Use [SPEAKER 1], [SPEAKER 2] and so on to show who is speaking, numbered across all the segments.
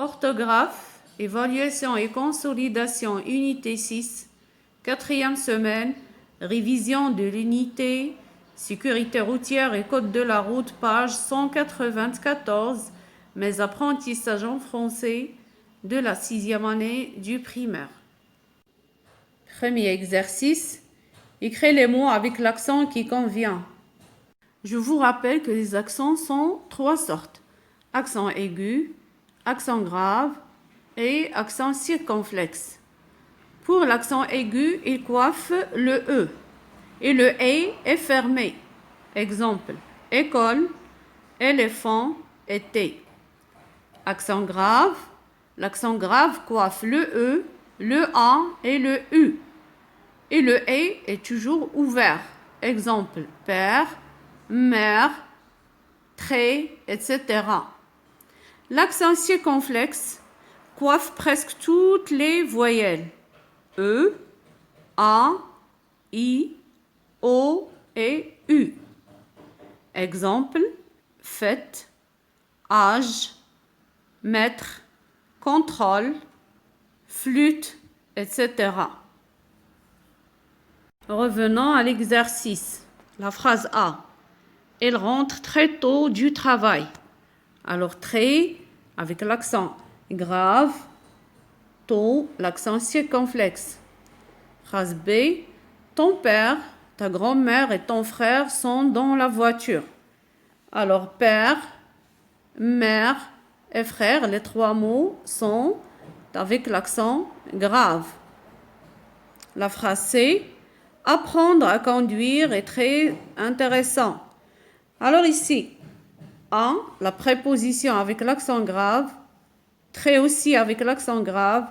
[SPEAKER 1] Orthographe, évaluation et consolidation, unité 6, quatrième semaine, révision de l'unité, sécurité routière et code de la route, page 194, mes apprentissages en français de la 6e année du primaire. Premier exercice, écrivez les mots avec l'accent qui convient. Je vous rappelle que les accents sont 3 sortes. Accent aigu, accent grave et accent circonflexe. Pour l'accent aigu, il coiffe le E et le E est fermé. Exemple, école, éléphant, été. Accent grave, l'accent grave coiffe le E, le A et le U. Et le E est toujours ouvert. Exemple, père, mère, trait, etc. L'accent circonflexe coiffe presque toutes les voyelles. E, A, I, O et U. Exemple, fête, âge, maître, contrôle, flûte, etc. Revenons à l'exercice. La phrase A. Elle rentre très tôt du travail. Alors, très, avec l'accent grave, tôt, l'accent circonflexe. Phrase B. Ton père, ta grand-mère et ton frère sont dans la voiture. Alors, père, mère et frère, les 3 mots sont avec l'accent grave. La phrase C. Apprendre à conduire est très intéressant. Alors ici, A, la préposition avec l'accent grave, très aussi avec l'accent grave,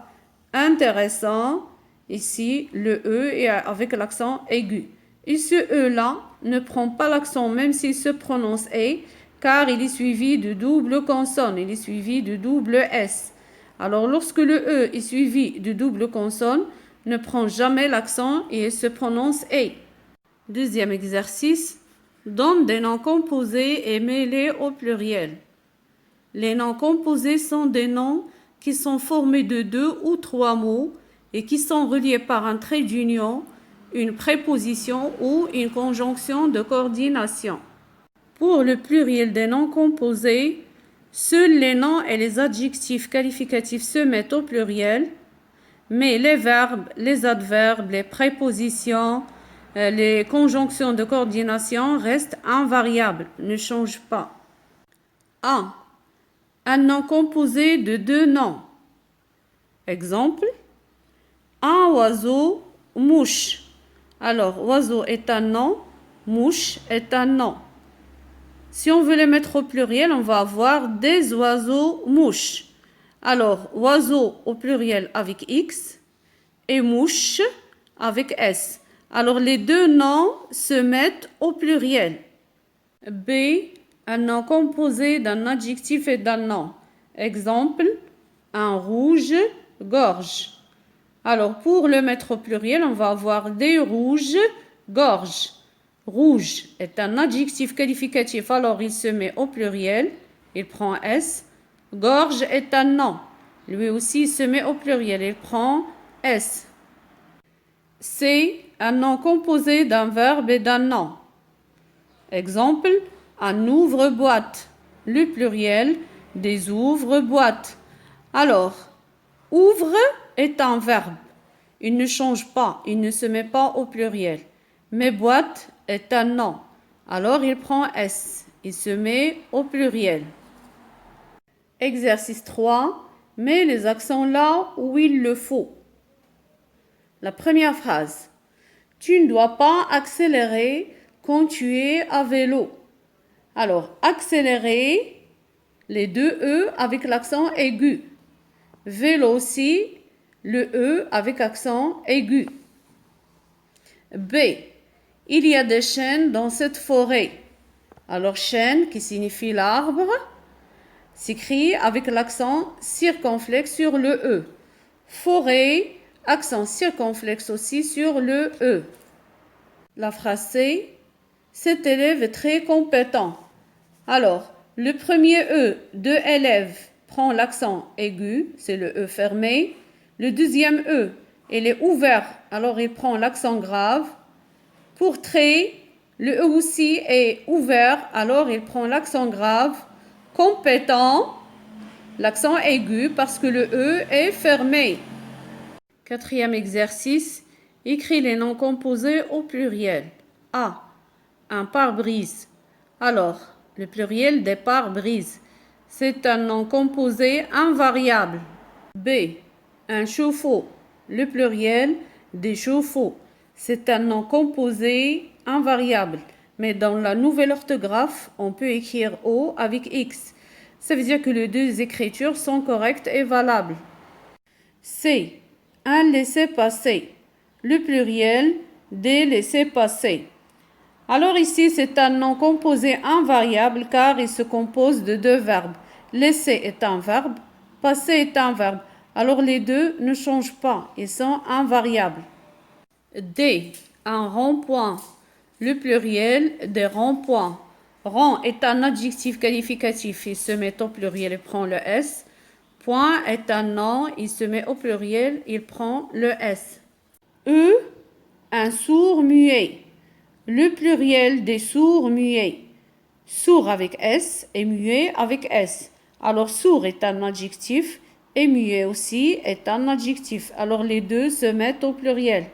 [SPEAKER 1] intéressant, ici le E est avec l'accent aigu. Et ce E-là ne prend pas l'accent même s'il se prononce E, car il est suivi de double consonne, il est suivi de double S. Alors lorsque le E est suivi de double consonne, ne prend jamais l'accent et il se prononce E. Deuxième exercice, donne des noms composés et mets-les au pluriel. Les noms composés sont des noms qui sont formés de 2 ou 3 mots et qui sont reliés par un trait d'union, une préposition ou une conjonction de coordination. Pour le pluriel des noms composés, seuls les noms et les adjectifs qualificatifs se mettent au pluriel, mais les verbes, les adverbes, les prépositions, les conjonctions de coordination restent invariables, ne changent pas. A. Un nom composé de 2 noms. Exemple, un oiseau, mouche. Alors, oiseau est un nom, mouche est un nom. Si on veut les mettre au pluriel, on va avoir des oiseaux mouches. Alors, oiseau au pluriel avec X et mouche avec S. Alors, les 2 noms se mettent au pluriel. B. Un nom composé d'un adjectif et d'un nom. Exemple, un rouge-gorge. Alors, pour le mettre au pluriel, on va avoir des rouges-gorges. Rouge est un adjectif qualificatif, alors il se met au pluriel, il prend S. Gorge est un nom, lui aussi il se met au pluriel, il prend S. C, un nom composé d'un verbe et d'un nom. Exemple, un ouvre-boîte, le pluriel des ouvre-boîtes. Alors, ouvre est un verbe, il ne change pas, il ne se met pas au pluriel. Mais boîte est un nom, alors il prend S, il se met au pluriel. Exercice 3, mets les accents là où il le faut. La première phrase, tu ne dois pas accélérer quand tu es à vélo. Alors, accélérer, les 2 E avec l'accent aigu. Vélo aussi, le E avec accent aigu. B. Il y a des chênes dans cette forêt. Alors, chêne, qui signifie l'arbre, s'écrit avec l'accent circonflexe sur le E. Forêt, accent circonflexe aussi sur le E. La phrase C. Cet élève est très compétent. Alors, le premier E de élève prend l'accent aigu, c'est le E fermé. Le deuxième E, il est ouvert, alors il prend l'accent grave. Pour trait, le E aussi est ouvert, alors il prend l'accent grave. Compétent, l'accent aigu parce que le E est fermé. Quatrième exercice, écris les noms composés au pluriel. A. Un pare-brise. Alors, le pluriel des pare-brises, c'est un nom composé invariable. B. Un chauffe-eau. Le pluriel des chauffe-eau, c'est un nom composé invariable. Mais dans la nouvelle orthographe, on peut écrire O avec X. Ça veut dire que les deux écritures sont correctes et valables. C. Un laissez-passer. Le pluriel des laissez-passer. Alors ici, c'est un nom composé invariable car il se compose de deux verbes. Laisser est un verbe, passer est un verbe. Alors les deux ne changent pas, ils sont invariables. D. Un rond-point. Le pluriel des ronds-points. Rond est un adjectif qualificatif, il se met au pluriel et prend le S. Point est un nom, il se met au pluriel, il prend le S. E. Un sourd muet. Le pluriel des sourds muets. Sourd avec S et muet avec S. Alors sourd est un adjectif et muet aussi est un adjectif. Alors les deux se mettent au pluriel.